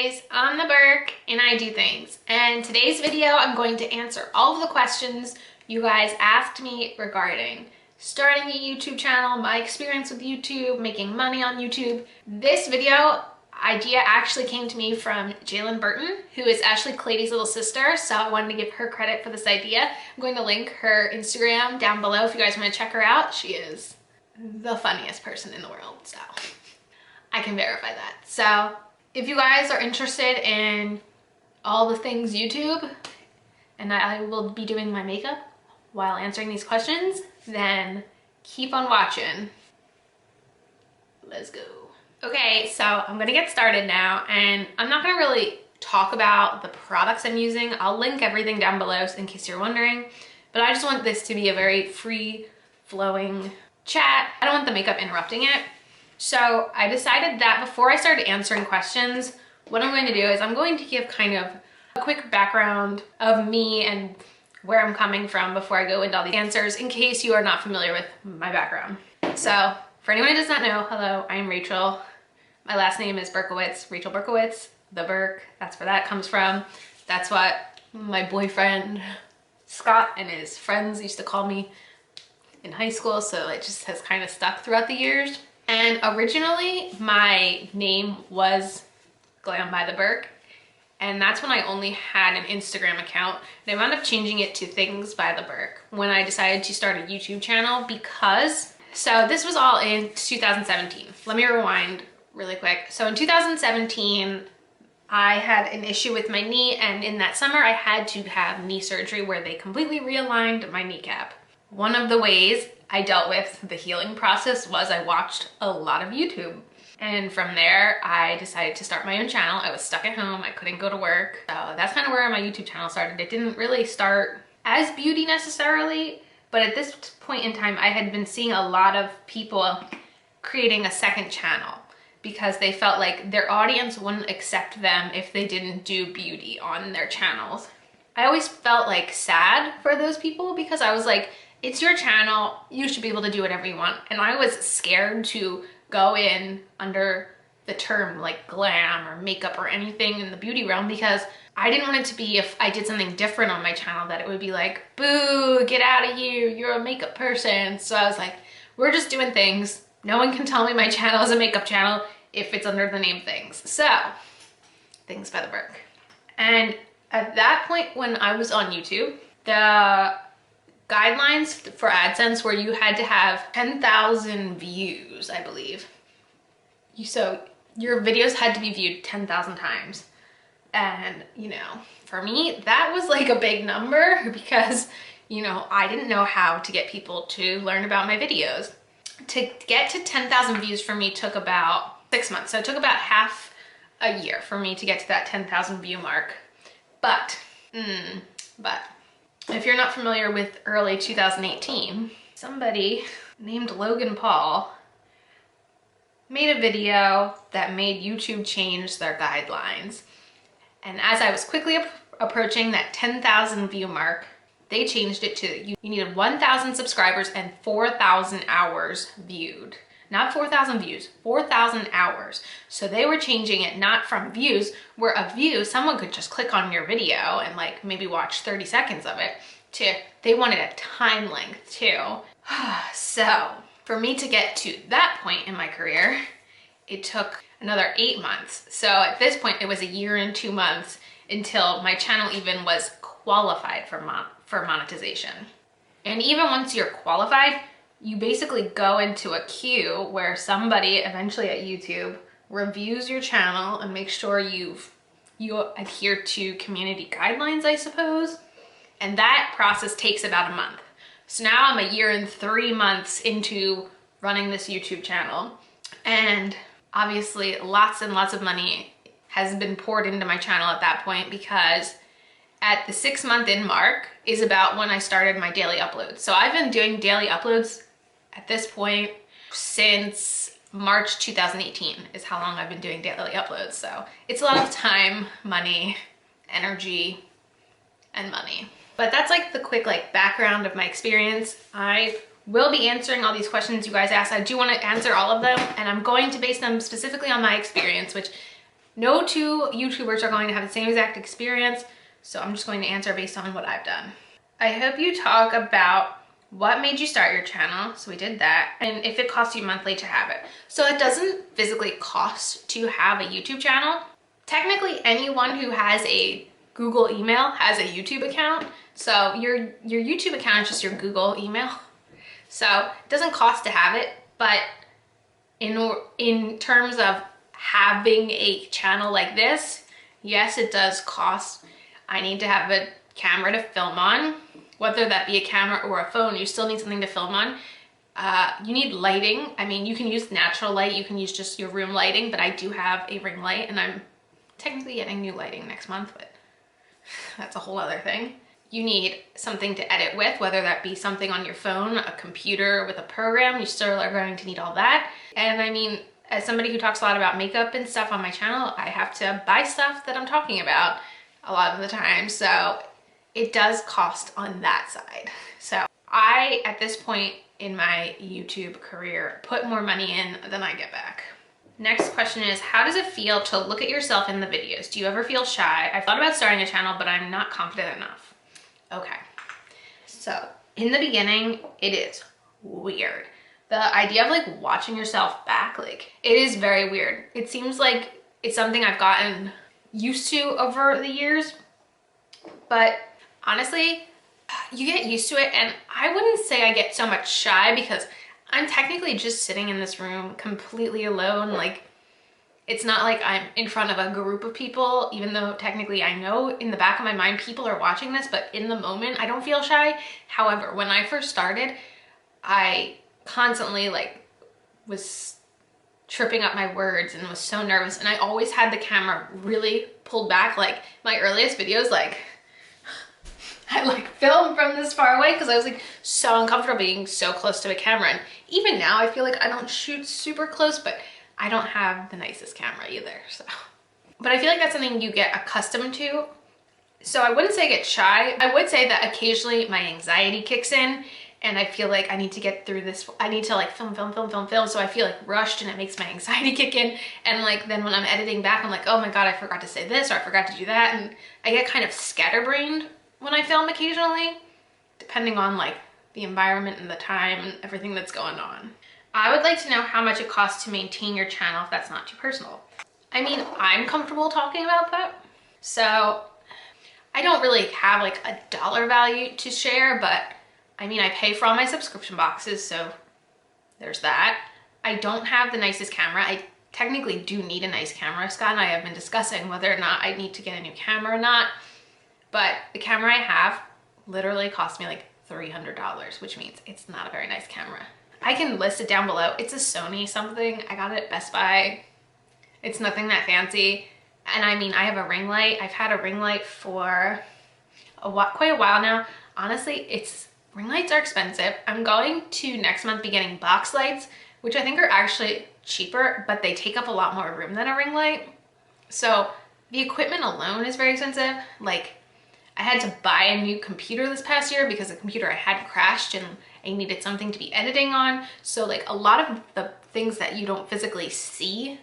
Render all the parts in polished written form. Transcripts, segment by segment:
guys, I'm the Burke and I do things. And today's video, I'm going to answer all of the questions you guys asked me regarding starting a YouTube channel, my experience with YouTube, making money on YouTube. This video idea actually came to me from Jalen Burton, who is Ashley Clady's little sister. So I wanted to give her credit for this idea. I'm going to link her Instagram down below if you guys want to check her out. She is the funniest person in the world, so I can verify that. So if you guys are interested in all the things YouTube, and I will be doing my makeup while answering these questions, then keep on watching. Let's go. Okay, so I'm gonna get started now, and I'm not gonna really talk about the products I'm using. I'll link everything down below in case you're wondering, but I just want this to be a very free-flowing chat. I don't want the makeup interrupting it. So I decided that before I started answering questions, what I'm going to do is I'm going to give kind of a quick background of me and where I'm coming from before I go into all the answers, in case you are not familiar with my background. So for anyone who does not know, hello, I'm Rachel. My last name is Berkowitz, Rachel Berkowitz, the Burke. That's where that comes from. That's what my boyfriend Scott and his friends used to call me in high school, so it just has kind of stuck throughout the years. And originally my name was Glam by the Burke, and that's when I only had an Instagram account. And I wound up changing it to Things by the Burke when I decided to start a YouTube channel, because, so this was all in 2017. Let me rewind really quick. So in 2017, I had an issue with my knee, and in that summer I had to have knee surgery where they completely realigned my kneecap. One of the ways I dealt with the healing process was I watched a lot of YouTube. And from there, I decided to start my own channel. I was stuck at home, I couldn't go to work. So that's kind of where my YouTube channel started. It didn't really start as beauty necessarily, but at this point in time, I had been seeing a lot of people creating a second channel because they felt like their audience wouldn't accept them if they didn't do beauty on their channels. I always felt like sad for those people because I was like, it's your channel, you should be able to do whatever you want. And I was scared to go in under the term like glam or makeup or anything in the beauty realm, because I didn't want it to be, if I did something different on my channel, that it would be like, boo, get out of here, you're a makeup person. So I was like, we're just doing things. No one can tell me my channel is a makeup channel if it's under the name Things. So, Things by the Burke. And at that point when I was on YouTube, the guidelines for AdSense where you had to have 10,000 views, I believe. So your videos had to be viewed 10,000 times. And, you know, for me, that was like a big number because, you know, I didn't know how to get people to learn about my videos. To get to 10,000 views for me took about 6 months. So it took about half a year for me to get to that 10,000 view mark. But if you're not familiar with early 2018, somebody named Logan Paul made a video that made YouTube change their guidelines. And as I was quickly approaching that 10,000 view mark, they changed it to you needed 1,000 subscribers and 4,000 hours viewed. Not 4,000 views, 4,000 hours. So they were changing it not from views, where a view, someone could just click on your video and like maybe watch 30 seconds of it, to they wanted a time length too. So for me to get to that point in my career, it took another 8 months. So at this point, it was a year and 2 months until my channel even was qualified for monetization. And even once you're qualified, you basically go into a queue where somebody eventually at YouTube reviews your channel and makes sure you adhere to community guidelines, I suppose. And that process takes about a month. So now I'm a year and 3 months into running this YouTube channel. And obviously lots and lots of money has been poured into my channel at that point, because at the 6 month in mark is about when I started my daily uploads. So I've been doing daily uploads at this point since March 2018 is how long I've been doing daily uploads. So it's a lot of time, money, energy, and money. But that's like the quick background of my experience. I will be answering all these questions you guys asked. I do want to answer all of them, and I'm going to base them specifically on my experience, which No two YouTubers are going to have the same exact experience, so I'm just going to answer based on what I've done. I hope you talk about what made you start your channel. So we did that. And if it costs you monthly to have it. So it doesn't physically cost to have a YouTube channel. Technically, anyone who has a Google email has a YouTube account. So your YouTube account is just your Google email. So it doesn't cost to have it, but in terms of having a channel like this, yes, it does cost. I need to have a camera to film on, whether that be a camera or a phone. You still need something to film on. You need lighting. I mean, you can use natural light, you can use just your room lighting, but I do have a ring light and I'm technically getting new lighting next month, but that's a whole other thing. You need something to edit with, whether that be something on your phone, a computer with a program. You still are going to need all that. And I mean, as somebody who talks a lot about makeup and stuff on my channel, I have to buy stuff that I'm talking about a lot of the time. So it does cost on that side. So I, at this point in my YouTube career, put more money in than I get back. Next question is, how does it feel to look at yourself in the videos? Do you ever feel shy? I've thought about starting a channel, but I'm not confident enough. Okay, so in the beginning, it is weird. The idea of like watching yourself back, like it is very weird. It seems like it's something I've gotten used to over the years, but honestly, you get used to it. And I wouldn't say I get so much shy because I'm technically just sitting in this room completely alone. Like, it's not like I'm in front of a group of people, even though technically I know in the back of my mind people are watching this, but in the moment I don't feel shy. However, when I first started, I constantly like was tripping up my words and was so nervous, and I always had the camera really pulled back. Like my earliest videos, like I like filmed from this far away because I was like so uncomfortable being so close to a camera. And even now I feel like I don't shoot super close, but I don't have the nicest camera either, so. But I feel like that's something you get accustomed to. So I wouldn't say I get shy. I would say that occasionally my anxiety kicks in and I feel like I need to get through this. I need to like film. So I feel like rushed and it makes my anxiety kick in. And like then when I'm editing back, I'm like, oh my God, I forgot to say this or I forgot to do that. And I get kind of scatterbrained when I film occasionally, depending on like the environment and the time and everything that's going on. I would like to know how much it costs to maintain your channel if that's not too personal. I mean, I'm comfortable talking about that. So I don't really have like a dollar value to share, but I mean, I pay for all my subscription boxes, so there's that. I don't have the nicest camera. I technically do need a nice camera. Scott and I have been discussing whether or not I need to get a new camera or not, but the camera I have literally cost me like $300, which means it's not a very nice camera. I can list it down below. It's a Sony something. I got it at Best Buy. It's nothing that fancy. And I mean, I have a ring light. I've had a ring light for quite a while now. Honestly, ring lights are expensive. I'm going to next month be getting box lights, which I think are actually cheaper, but they take up a lot more room than a ring light. So the equipment alone is very expensive. Like, I had to buy a new computer this past year because the computer I had crashed and I needed something to be editing on. So like a lot of the things that you don't physically see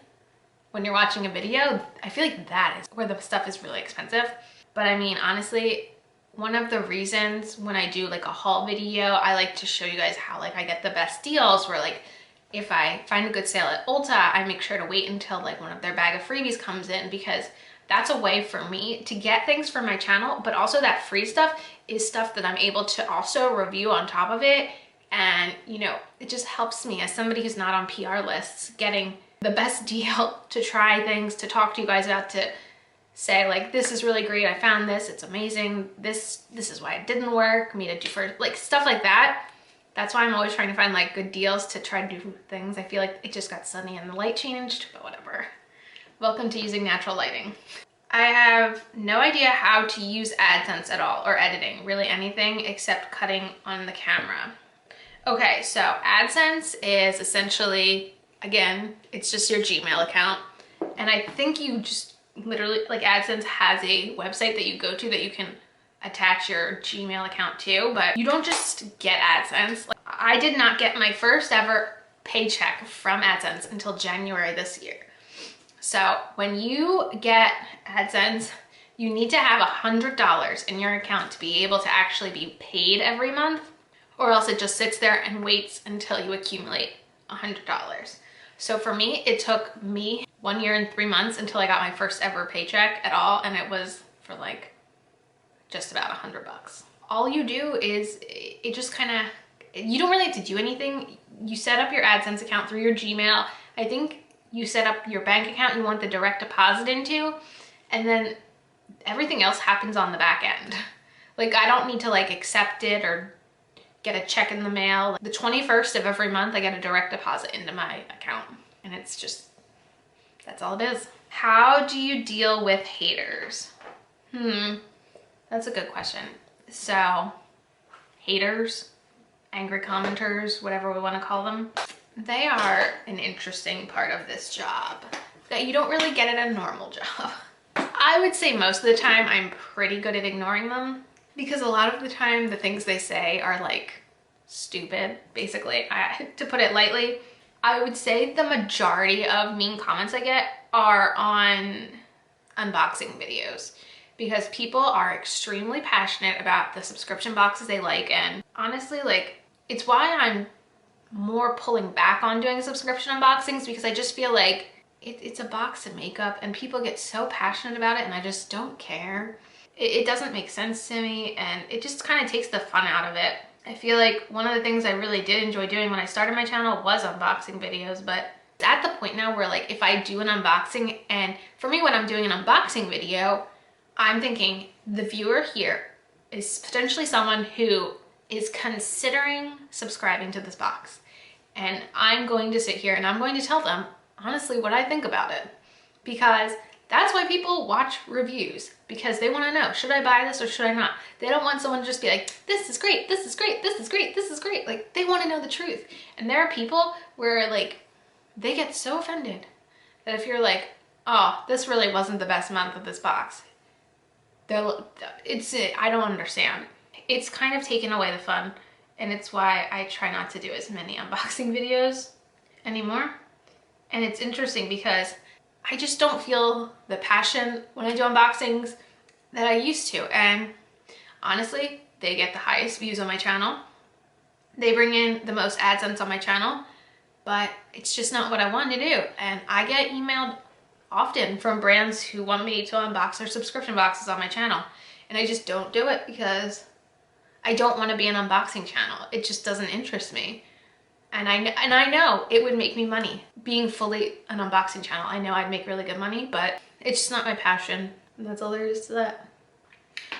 when you're watching a video, I feel like that is where the stuff is really expensive. But I mean, honestly, one of the reasons when I do like a haul video, I like to show you guys how like I get the best deals, where like if I find a good sale at Ulta, I make sure to wait until like one of their bag of freebies comes in, because that's a way for me to get things for my channel, but also that free stuff is stuff that I'm able to also review on top of it. And you know, it just helps me as somebody who's not on PR lists, getting the best deal to try things, to talk to you guys about, to say like, this is really great, I found this, it's amazing, this is why it didn't work, me to do for like stuff like that. That's why I'm always trying to find like good deals to try to do things. I feel like it just got sunny and the light changed, but whatever. Welcome to using natural lighting. I have no idea how to use Adsense at all, or editing, really anything except cutting on the camera. Okay, so Adsense is essentially, again, it's just your Gmail account. And I think you just literally, like Adsense has a website that you go to that you can attach your Gmail account to, but you don't just get AdSense. Like, I did not get my first ever paycheck from AdSense until January this year. So when you get AdSense, you need to have $100 in your account to be able to actually be paid every month, or else it just sits there and waits until you accumulate $100. So for me, it took me 1 year and 3 months until I got my first ever paycheck at all, and it was for like just about $100. All you do is, it just kind of, you don't really have to do anything. You set up your AdSense account through your Gmail. I think you set up your bank account you want the direct deposit into, and then everything else happens on the back end. Like, I don't need to like accept it or get a check in the mail. The 21st of every month, I get a direct deposit into my account, and it's just, that's all it is. How do you deal with haters? That's a good question. So, haters, angry commenters, whatever we want to call them, they are an interesting part of this job that you don't really get at a normal job. I would say most of the time I'm pretty good at ignoring them, because a lot of the time the things they say are like stupid, basically. To put it lightly, I would say the majority of mean comments I get are on unboxing videos, because people are extremely passionate about the subscription boxes they like, and honestly, like, it's why I'm more pulling back on doing subscription unboxings, because I just feel like it's a box of makeup and people get so passionate about it, and I just don't care. It doesn't make sense to me, and it just kind of takes the fun out of it. I feel like one of the things I really did enjoy doing when I started my channel was unboxing videos, but it's at the point now where, like, if I do an unboxing, and for me when I'm doing an unboxing video, I'm thinking the viewer here is potentially someone who is considering subscribing to this box, and I'm going to sit here and I'm going to tell them honestly what I think about it, because that's why people watch reviews, because they want to know, should I buy this or should I not? They don't want someone to just be like, this is great, this is great, this is great, this is great. Like, they want to know the truth. And there are people where, like, they get so offended that if you're like, oh, this really wasn't the best month of this box, I don't understand. It's kind of taken away the fun, and it's why I try not to do as many unboxing videos anymore. And it's interesting because I just don't feel the passion when I do unboxings that I used to. And honestly, they get the highest views on my channel. They bring in the most AdSense on my channel, but it's just not what I want to do. And I get emailed often from brands who want me to unbox their subscription boxes on my channel. And I just don't do it because I don't want to be an unboxing channel. It just doesn't interest me. And I know it would make me money being fully an unboxing channel. I know I'd make really good money, but it's just not my passion. And that's all there is to that.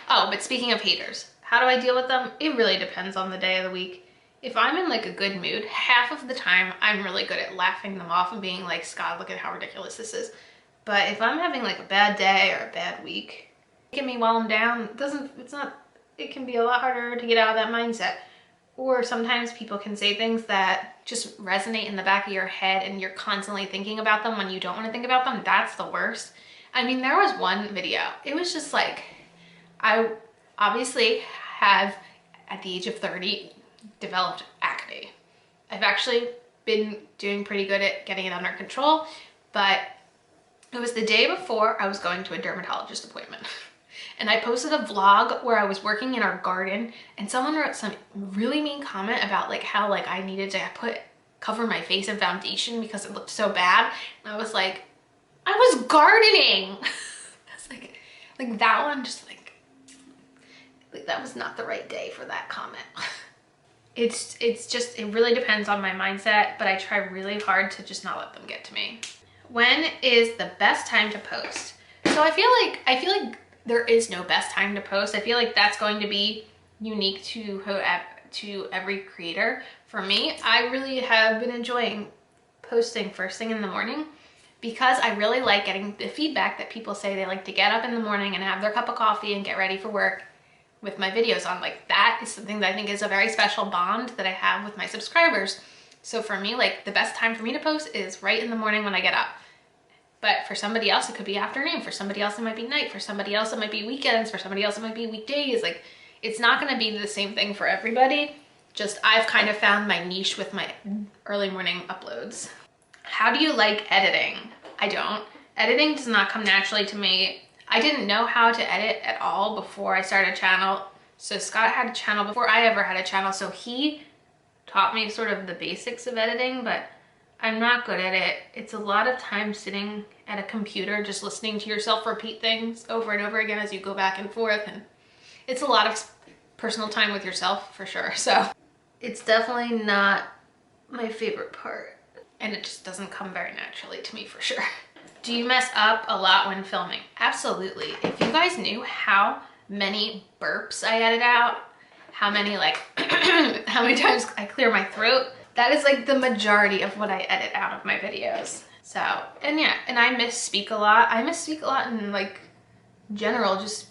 Oh, but speaking of haters, how do I deal with them? It really depends on the day of the week. If I'm in like a good mood, half of the time I'm really good at laughing them off and being like, Scott, look at how ridiculous this is. But if I'm having like a bad day or a bad week, taking me while I'm down, it can be a lot harder to get out of that mindset. Or sometimes people can say things that just resonate in the back of your head and you're constantly thinking about them when you don't want to think about them. That's the worst. I mean, there was one video. It was just like, I obviously have, at the age of 30, developed acne. I've actually been doing pretty good at getting it under control, but it was the day before I was going to a dermatologist appointment. And I posted a vlog where I was working in our garden, and someone wrote some really mean comment about like how like I needed to cover my face in foundation because it looked so bad. And I was like, I was gardening. That's like that one just like that was not the right day for that comment. It's just, it really depends on my mindset, but I try really hard to just not let them get to me. When is the best time to post? So I feel like there is no best time to post. I feel like that's going to be unique to every creator. For me, I really have been enjoying posting first thing in the morning because I really like getting the feedback that people say they like to get up in the morning and have their cup of coffee and get ready for work with my videos on. Like, that is something that I think is a very special bond that I have with my subscribers. So for me, like, the best time for me to post is right in the morning when I get up. But for somebody else, it could be afternoon. For somebody else, it might be night. For somebody else, it might be weekends. For somebody else, it might be weekdays. Like, it's not going to be the same thing for everybody. Just, I've kind of found my niche with my early morning uploads. How do you like editing? I don't. Editing does not come naturally to me. I didn't know how to edit at all before I started a channel. So Scott had a channel before I ever had a channel, so he taught me sort of the basics of editing, but I'm not good at it. It's a lot of time sitting at a computer just listening to yourself repeat things over and over again as you go back and forth, and it's a lot of personal time with yourself for sure. So it's definitely not my favorite part, and it just doesn't come very naturally to me for sure. Do you mess up a lot when filming? Absolutely. If you guys knew how many burps I edit out, how many how many times I clear my throat, that is like the majority of what I edit out of my videos. So, and yeah, and I misspeak a lot. I misspeak a lot in like general, just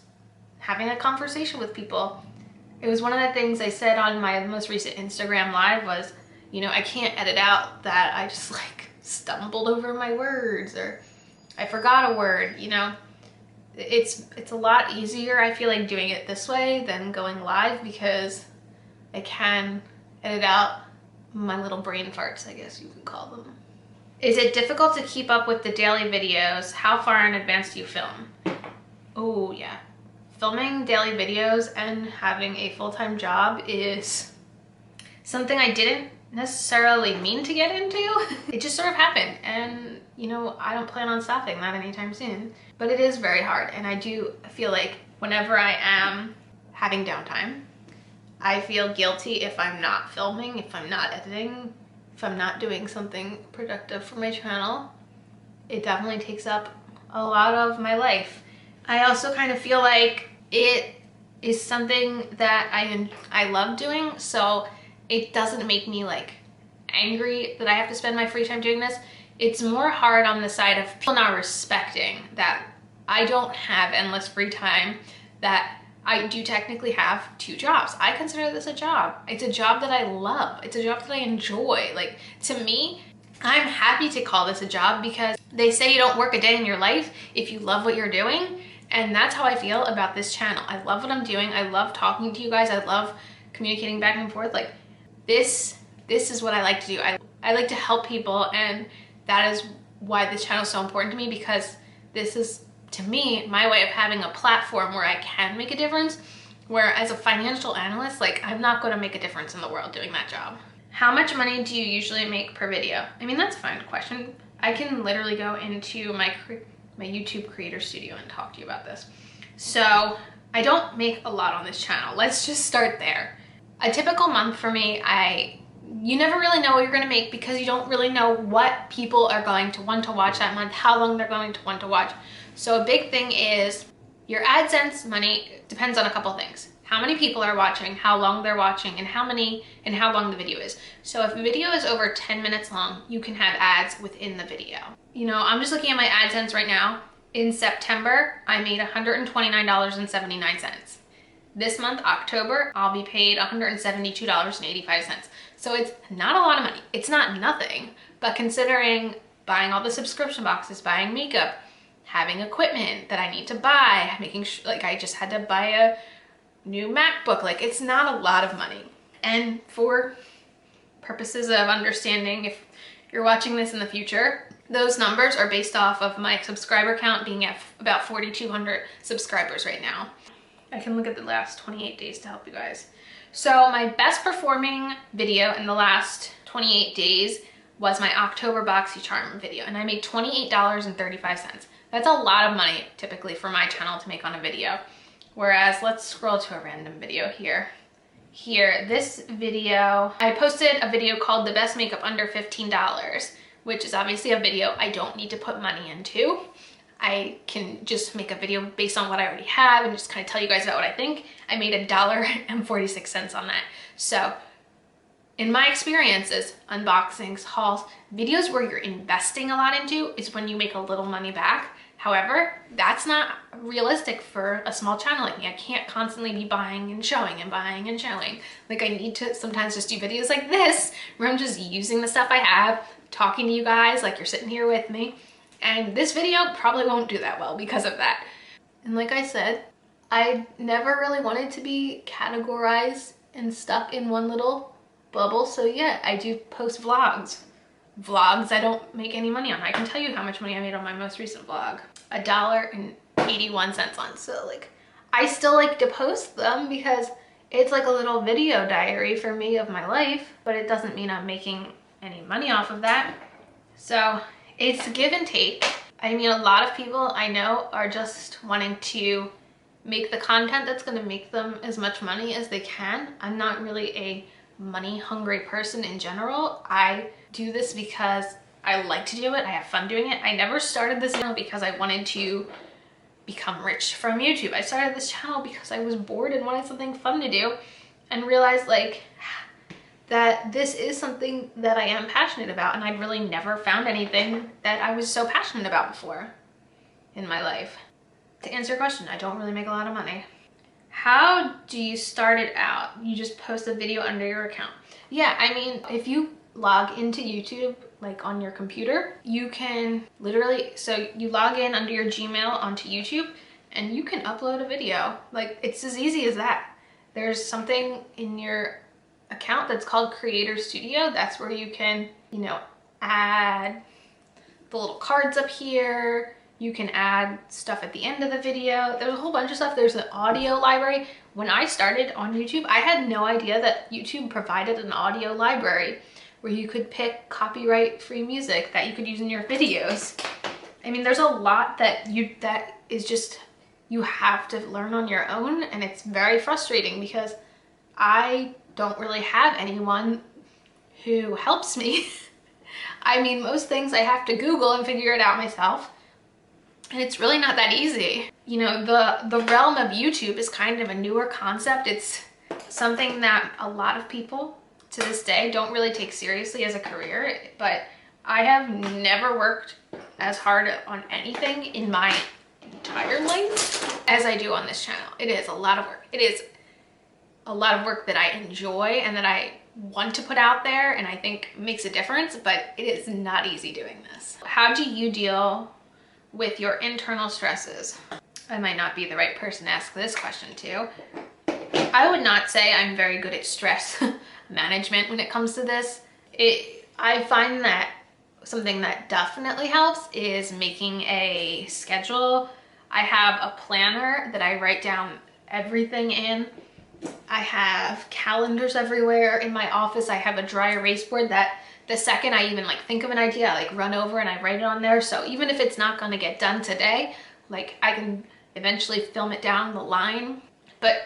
having a conversation with people. It was one of the things I said on my most recent Instagram live was, you know, I can't edit out that I just like stumbled over my words or I forgot a word, you know. It's a lot easier, I feel like, doing it this way than going live because I can edit out my little brain farts, I guess you can call them. Is it difficult to keep up with the daily videos? How far in advance do you film? Oh yeah. Filming daily videos and having a full-time job is something I didn't necessarily mean to get into. It just sort of happened, and you know, I don't plan on stopping that anytime soon. But it is very hard, and I do feel like whenever I am having downtime, I feel guilty if I'm not filming, if I'm not editing, if I'm not doing something productive for my channel. It definitely takes up a lot of my life. I also kind of feel like it is something that I love doing, so it doesn't make me like angry that I have to spend my free time doing this. It's more hard on the side of people not respecting that I don't have endless free time, that I do technically have 2 jobs. I consider this a job. It's a job that I love. It's a job that I enjoy. Like, to me, I'm happy to call this a job because they say you don't work a day in your life if you love what you're doing. And that's how I feel about this channel. I love what I'm doing. I love talking to you guys. I love communicating back and forth. Like, this is what I like to do. I like to help people, and that is why this channel is so important to me, because this is, to me, my way of having a platform where I can make a difference, where as a financial analyst, like, I'm not going to make a difference in the world doing that job. How much money do you usually make per video? I mean, that's a fine question. I can literally go into my YouTube creator studio and talk to you about this. So I don't make a lot on this channel. Let's just start there. A typical month for me, you never really know what you're gonna make because you don't really know what people are going to want to watch that month, how long they're going to want to watch. So a big thing is your AdSense money depends on a couple things. How many people are watching, how long they're watching, and how long the video is. So if a video is over 10 minutes long, you can have ads within the video. You know, I'm just looking at my AdSense right now. In September, I made $129.79. This month, October, I'll be paid $172.85. So it's not a lot of money. It's not nothing, but considering buying all the subscription boxes, buying makeup, having equipment that I need to buy, making sure, like, I just had to buy a new MacBook, like, it's not a lot of money. And for purposes of understanding, if you're watching this in the future, those numbers are based off of my subscriber count being at about 4,200 subscribers right now. I can look at the last 28 days to help you guys. So my best performing video in the last 28 days was my October BoxyCharm video, and I made $28.35. That's a lot of money typically for my channel to make on a video. Whereas, let's scroll to a random video here. Here, this video, I posted a video called The Best Makeup Under $15, which is obviously a video I don't need to put money into. I can just make a video based on what I already have and just kind of tell you guys about what I think. I made $1.46 on that. So in my experiences, unboxings, hauls, videos where you're investing a lot into is when you make a little money back. However, that's not realistic for a small channel like me. I can't constantly be buying and showing and buying and showing. Like, I need to sometimes just do videos like this where I'm just using the stuff I have, talking to you guys like you're sitting here with me. And this video probably won't do that well because of that. And like I said, I never really wanted to be categorized and stuck in one little bubble. So yeah, I do post vlogs. vlogs I don't make any money on. I can tell you how much money I made on my most recent vlog. $1.81 on. So like, I still like to post them because it's like a little video diary for me of my life, but it doesn't mean I'm making any money off of that. So it's give and take. I mean, a lot of people I know are just wanting to make the content that's going to make them as much money as they can. I'm not really a money hungry person in general. I do this because I like to do it. I have fun doing it. I never started this channel because I wanted to become rich from YouTube. I started this channel because I was bored and wanted something fun to do, and realized like that this is something that I am passionate about, and I'd really never found anything that I was so passionate about before in my life. To answer your question, I don't really make a lot of money. How do you start it out? You just post a video under your account. Yeah, I mean, if you log into YouTube, like on your computer, you can literally, so you log in under your Gmail onto YouTube and you can upload a video. Like, it's as easy as that. There's something in your account that's called Creator Studio. That's where you can, you know, add the little cards up here. You can add stuff at the end of the video. There's a whole bunch of stuff. There's an audio library. When I started on YouTube, I had no idea that YouTube provided an audio library where you could pick copyright-free music that you could use in your videos. I mean, there's a lot that is just, you have to learn on your own, and it's very frustrating because I don't really have anyone who helps me. I mean, most things I have to Google and figure it out myself. And it's really not that easy. You know, the realm of YouTube is kind of a newer concept. It's something that a lot of people to this day don't really take seriously as a career, but I have never worked as hard on anything in my entire life as I do on this channel. It is a lot of work. It is a lot of work that I enjoy and that I want to put out there, and I think makes a difference, but it is not easy doing this. How do you deal with your internal stresses? I might not be the right person to ask this question to. I would not say I'm very good at stress management when it comes to this. I find that something that definitely helps is making a schedule. I have a planner that I write down everything in. I have calendars everywhere in my office. I have a dry erase board that the second I even like think of an idea, I like run over and I write it on there. So even if it's not gonna get done today, like I can eventually film it down the line. But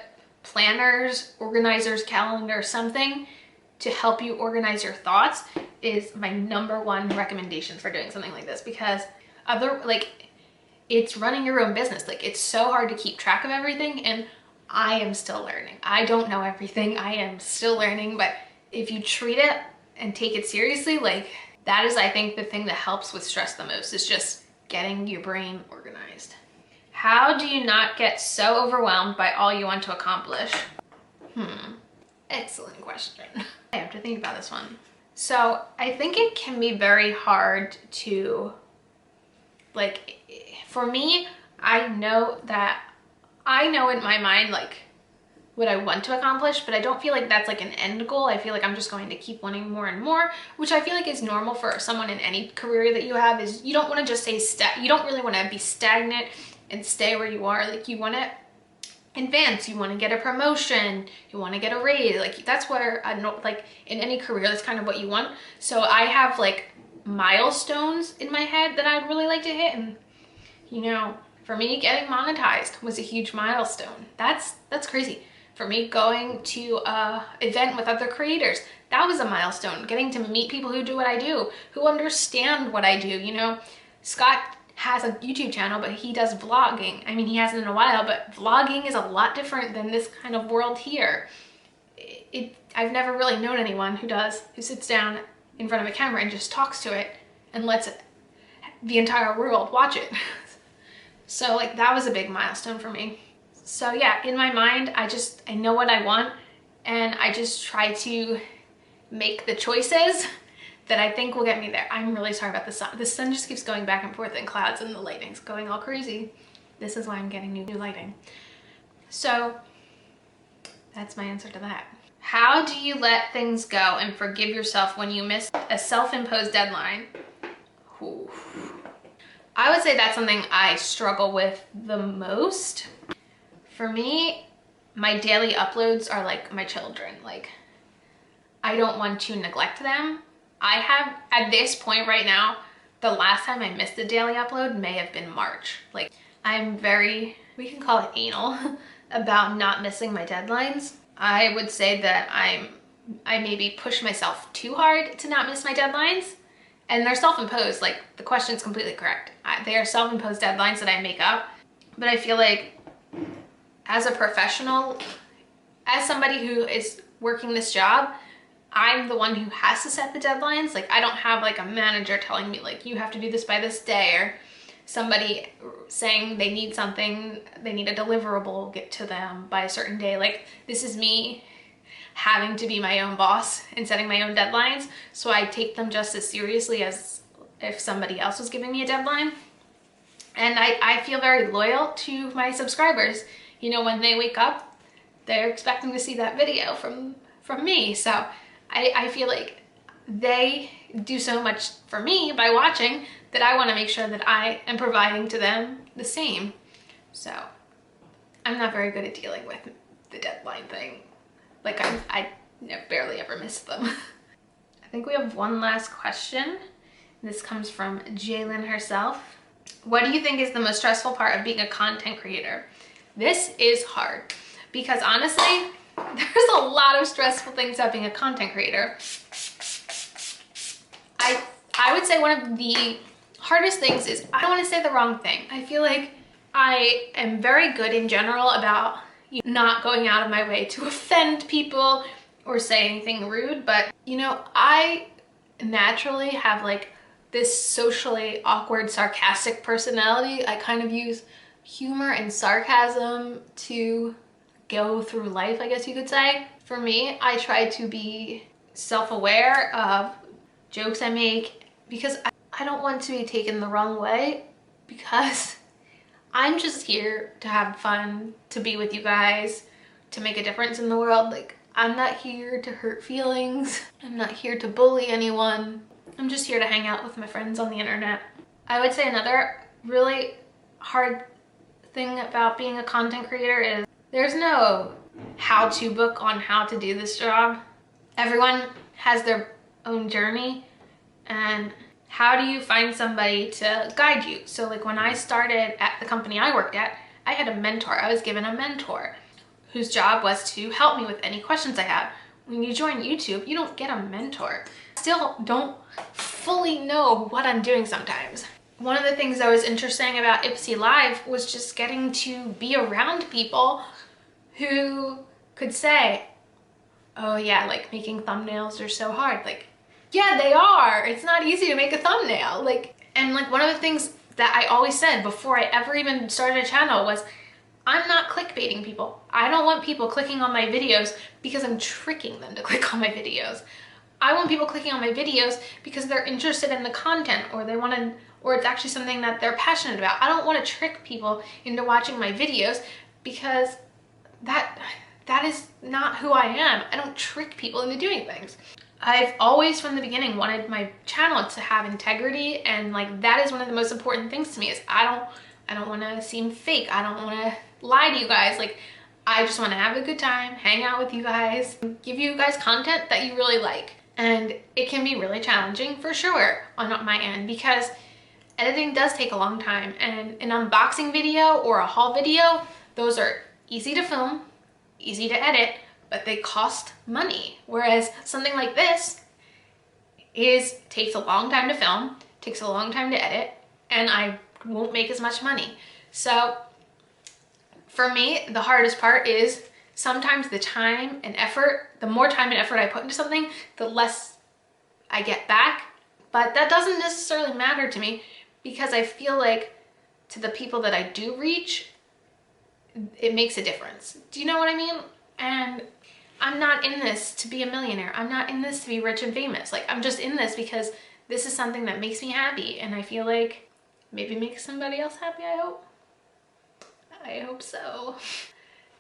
planners, organizers, calendar, something to help you organize your thoughts is my #1 recommendation for doing something like this, because it's running your own business. Like, it's so hard to keep track of everything, and I am still learning. I don't know everything. I am still learning, but if you treat it and take it seriously, like that is, I think, the thing that helps with stress the most, is just getting your brain organized. How do you not get so overwhelmed by all you want to accomplish? Excellent question. I have to think about this one. So I think it can be very hard to, like, for me, I know in my mind, like, what I want to accomplish, but I don't feel like that's like an end goal. I feel like I'm just going to keep wanting more and more, which I feel like is normal for someone in any career that you have. Is you don't want to just say you don't really want to be stagnant and stay where you are. Like, you want to advance, you want to get a promotion, you want to get a raise. Like, that's where I know, like, in any career, that's kind of what you want. So I have like milestones in my head that I'd really like to hit, and you know, for me, getting monetized was a huge milestone. That's crazy. For me, going to an event with other creators, that was a milestone. Getting to meet people who do what I do, who understand what I do. You know, Scott has a YouTube channel, but he does vlogging. I mean, he hasn't in a while, but vlogging is a lot different than this kind of world here. I've never really known anyone who sits down in front of a camera and just talks to it and lets the entire world watch it. So like, that was a big milestone for me. So yeah, in my mind, I know what I want, and I just try to make the choices that I think will get me there. I'm really sorry about the sun. The sun just keeps going back and forth in clouds, and the lighting's going all crazy. This is why I'm getting new lighting. So that's my answer to that. How do you let things go and forgive yourself when you miss a self-imposed deadline? Ooh. I would say that's something I struggle with the most. For me, my daily uploads are like my children. Like, I don't want to neglect them. I have, at this point right now, the last time I missed a daily upload may have been March. Like, I'm very, we can call it anal, about not missing my deadlines. I would say that I maybe push myself too hard to not miss my deadlines. And they're self-imposed, like the question's completely correct. They are self-imposed deadlines that I make up. But I feel like as a professional, as somebody who is working this job, I'm the one who has to set the deadlines. Like, I don't have like a manager telling me like, you have to do this by this day, or somebody saying they need something, they need a deliverable get to them by a certain day. Like, this is me having to be my own boss and setting my own deadlines. So I take them just as seriously as if somebody else was giving me a deadline. And I feel very loyal to my subscribers. You know, when they wake up, they're expecting to see that video from me. So I feel like they do so much for me by watching that I want to make sure that I am providing to them the same. So I'm not very good at dealing with the deadline thing. Like, I barely ever miss them. I think we have one last question. This comes from Jalen herself. What do you think is the most stressful part of being a content creator? This is hard because honestly, there's a lot of stressful things about being a content creator. I would say one of the hardest things is I don't want to say the wrong thing. I feel like I am very good in general about not going out of my way to offend people or say anything rude, but you know, I naturally have like this socially awkward, sarcastic personality. I kind of use humor and sarcasm to go through life, I guess you could say. For me, I try to be self-aware of jokes I make because I don't want to be taken the wrong way, because I'm just here to have fun, to be with you guys, to make a difference in the world. Like, I'm not here to hurt feelings. I'm not here to bully anyone. I'm just here to hang out with my friends on the internet. I would say another really hard thing about being a content creator is there's no how-to book on how to do this job. Everyone has their own journey, and how do you find somebody to guide you? So like when I started at the company I worked at, I had a mentor. I was given a mentor whose job was to help me with any questions I had. When you join YouTube, you don't get a mentor. Still don't fully know what I'm doing sometimes. One of the things that was interesting about Ipsy Live was just getting to be around people who could say, oh yeah, like making thumbnails are so hard. Like, yeah, they are. It's not easy to make a thumbnail. Like, and like one of the things that I always said before I ever even started a channel was, I'm not clickbaiting people. I don't want people clicking on my videos because I'm tricking them to click on my videos. I want people clicking on my videos because they're interested in the content, or they want to, or it's actually something that they're passionate about. I don't want to trick people into watching my videos, because that is not who I am. I don't trick people into doing things. I've always from the beginning wanted my channel to have integrity, and like that is one of the most important things to me. Is I don't want to seem fake. I don't want to lie to you guys. Like, I just want to have a good time, hang out with you guys, give you guys content that you really like. And it can be really challenging for sure on my end, because editing does take a long time, and an unboxing video or a haul video, those are easy to film, easy to edit, but they cost money. Whereas something like this takes a long time to film, takes a long time to edit, and I won't make as much money. So for me, the hardest part is sometimes the time and effort. The more time and effort I put into something, the less I get back. But that doesn't necessarily matter to me, because I feel like to the people that I do reach, it makes a difference. Do you know what I mean? And I'm not in this to be a millionaire. I'm not in this to be rich and famous. Like, I'm just in this because this is something that makes me happy, and I feel like maybe makes somebody else happy, I hope. I hope so.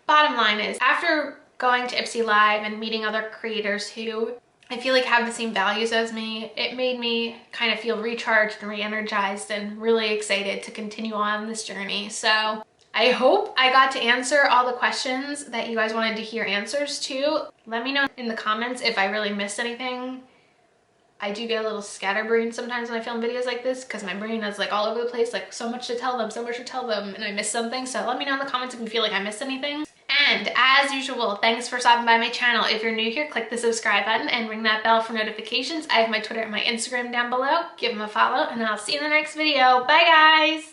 Bottom line is, after going to Ipsy Live and meeting other creators who I feel like have the same values as me. It made me kind of feel recharged and re-energized and really excited to continue on this journey. So I hope I got to answer all the questions that you guys wanted to hear answers to. Let me know in the comments if I really missed anything. I do get a little scatterbrained sometimes when I film videos like this because my brain is like all over the place, like so much to tell them, and I miss something. So let me know in the comments if you feel like I missed anything. And as usual, thanks for stopping by my channel. If you're new here, click the subscribe button and ring that bell for notifications. I have my Twitter and my Instagram down below. Give them a follow, and I'll see you in the next video. Bye, guys!